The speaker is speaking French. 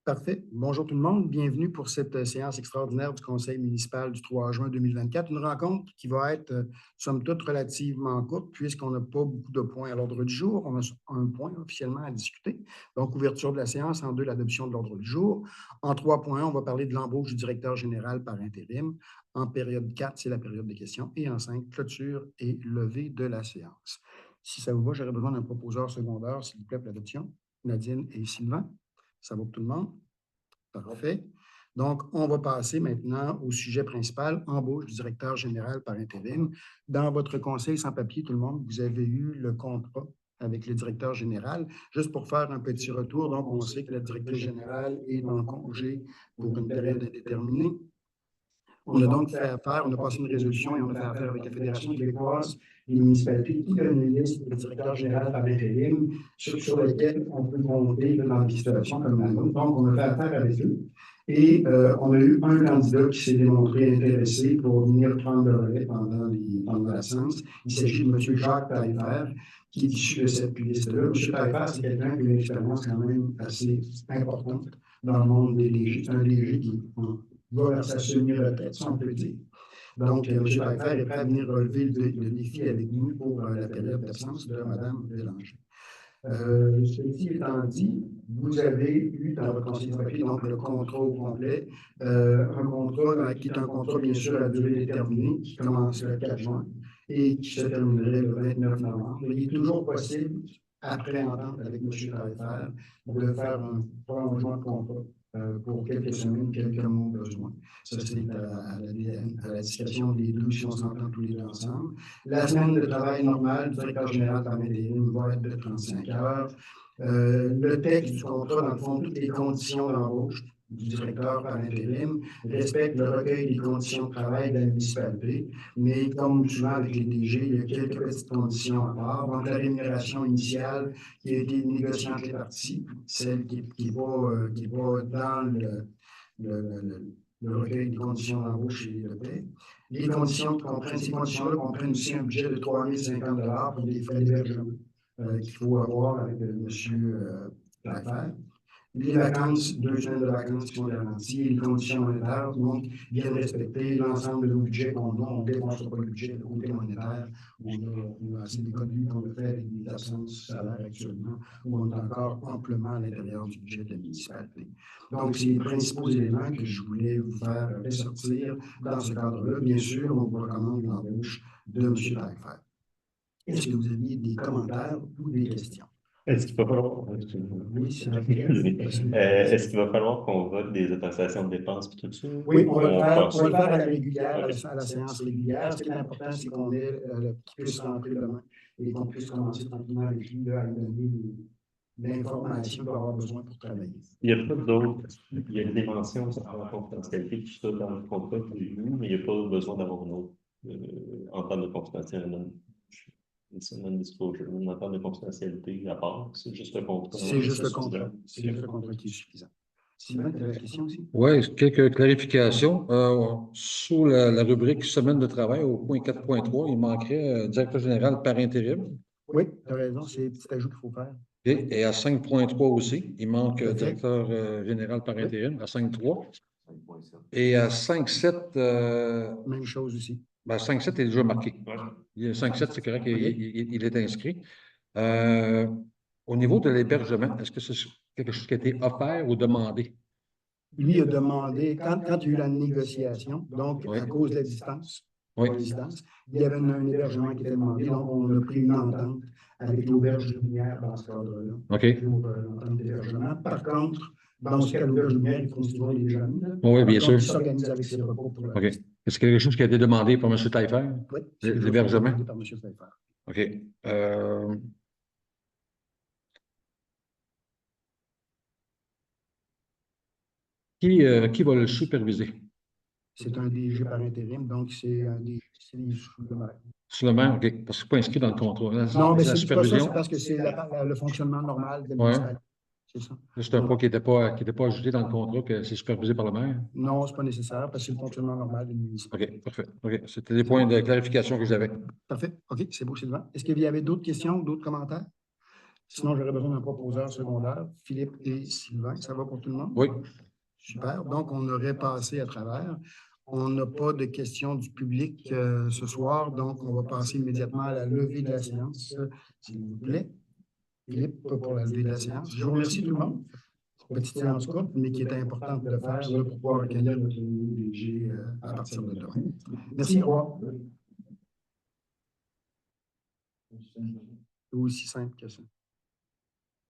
Parfait. Bonjour tout le monde. Bienvenue pour cette séance extraordinaire du Conseil municipal du 3 juin 2024. Une rencontre qui va être, somme toute, relativement courte puisqu'on n'a pas beaucoup de points à l'ordre du jour. On a un point officiellement à discuter. Donc, ouverture de la séance. En 2, l'adoption de l'ordre du jour. En 3.1, on va parler de l'embauche du directeur général par intérim. En période 4, c'est la période des questions. Et en 5, clôture et levée de la séance. Si ça vous va, j'aurais besoin d'un proposeur secondaire, s'il vous plaît, pour l'adoption. Nadine et Sylvain. Ça va pour tout le monde? Parfait. Donc, on va passer maintenant au sujet principal, embauche du directeur général par intérim. Dans votre conseil sans papier, tout le monde, vous avez eu le contrat avec le directeur général. Juste pour faire un petit retour, donc on sait que le directeur général est en congé pour une période indéterminée. On a donc fait affaire, on a passé une résolution et on a fait affaire avec la Fédération québécoise des municipalités qui donne une liste de directeur général par intérim sur lesquels on peut compter dans des situations comme la nôtre. Donc, on a fait affaire avec eux et on a eu un candidat qui s'est démontré intéressé pour venir prendre le relais pendant la séance. Il s'agit de M. Jacques Taillefer, qui est issu de cette liste-là. M. Taillefer, c'est quelqu'un qui a une expérience quand même assez importante dans le monde des DG. C'est un DG qui va vers sa semi-retraite, si on peut dire. Donc, M. Taillefer est prêt à venir relever le défi avec nous pour la période d'absence de Mme Bélanger. Ceci étant dit, vous avez eu dans votre conseil de papier donc le contrat au complet, un contrat qui est un contrat bien sûr à durée déterminée qui commence le 4 juin et qui se terminerait le 29 novembre. Il est toujours possible, après entente avec M. Taillefer, de faire un prolongement de contrat pour quelques semaines, quelques mois besoin. Ça, c'est à la discrétion des deux si on s'entend tous les deux ensemble. La semaine de travail normale du directeur général par intérim va être de 35 heures. Le texte du contrat, dans le fond, toutes les conditions d'embauche du directeur par intérim respecte le recueil des conditions de travail de la municipalité, mais comme souvent avec les DG, il y a quelques petites conditions à part. Donc, la rémunération initiale qui a été négociée entre les parties, celle qui va dans le recueil des conditions d'embauche et le paie. Ces conditions-là comprennent aussi un budget de 3 050 $ pour des frais d'hébergement qu'il faut avoir avec M. Taillefer. Les vacances, 2 semaines de vacances qui sont garanties, les conditions monétaires, donc, viennent respecter l'ensemble de nos budgets qu'on a. On ne dépensera pas le budget de côté monétaire. On a assez d'économies qu'on a fait avec des absences salaires actuellement, où on est encore amplement à l'intérieur du budget de la municipalité. Donc, c'est les principaux éléments que je voulais vous faire ressortir dans ce cadre-là. Bien sûr, on vous recommande l'embauche de M. Taillefer. Est-ce que vous aviez des commentaires ou des questions? Est-ce qu'il va falloir, est-ce qu'il va falloir qu'on vote des autorisations de dépenses et tout ça? Oui, on va le faire à la régulière, à la séance régulière. Ce qui est important, c'est qu'on ait qu'il puisse rentrer demain et qu'on puisse commencer tranquillement avec lui à lui donner l'information qu'il va avoir besoin pour travailler. Il n'y a pas d'autres, il y a des mentions sur la confidentialité qui sont dans le contrat que j'ai vu, mais il n'y a pas besoin d'avoir une autre entente de confidentialité. Non-disclosure, une entente de confidentialité à part, c'est juste le contrat. C'est juste le contrat. C'est juste le contrat qui est suffisant. Sylvain, tu avais la question aussi? Oui, quelques clarifications. Sous la rubrique semaine de travail, au point 4.3, il manquerait directeur général par intérim. Oui, tu as raison, c'est un petit ajout qu'il faut faire. Et à 5.3 aussi, il manque directeur général par intérim, à 5.3. Et à 5.7... même chose aussi. 5.7 est déjà marqué. 5.7, c'est correct, il est inscrit. Au niveau de l'hébergement, est-ce que c'est quelque chose qui a été offert ou demandé? Lui a demandé, quand il y a eu la négociation, donc à cause de la distance, il y avait un hébergement qui était demandé, donc on a pris une entente avec l'auberge de lumière dans ce cadre-là. OK. Pour l'entente d'hébergement. Par contre, dans ce cas, l'auberge de lumière, il faut se trouver les jeunes. Oui, bien sûr. Il s'organise avec ses repos pour le OK. Est-ce que quelque chose qui a été demandé par M. Taillefer? Oui, l'hébergement. Par M. Taillefer. OK. Qui va le superviser? C'est un DG par intérim, donc c'est un DG sous le maire. Sous le maire, OK. Parce que ce n'est pas inscrit dans le contrat. Non, mais c'est pas ça, c'est parce que c'est le fonctionnement normal de la municipalité. C'est ça. C'est un point qui n'était pas ajouté dans le contrat, que c'est supervisé par le maire? Non, ce n'est pas nécessaire, parce que c'est le fonctionnement normal d'une municipalité. OK, parfait. OK. C'était des points de clarification que j'avais. Parfait. OK, c'est beau, Sylvain. Est-ce qu'il y avait d'autres questions ou d'autres commentaires? Sinon, j'aurais besoin d'un proposeur secondaire, Philippe et Sylvain. Ça va pour tout le monde? Oui. Super. Donc, on aurait passé à travers. On n'a pas de questions du public ce soir, donc on va passer immédiatement à la levée de la séance, s'il vous plaît. Philippe, pour la levée de la séance. Je vous remercie tout le monde. Petite séance courte, mais qui était importante de faire là, pour pouvoir accueillir notre DG à partir de demain. Merci, au revoir. C'est aussi simple que ça.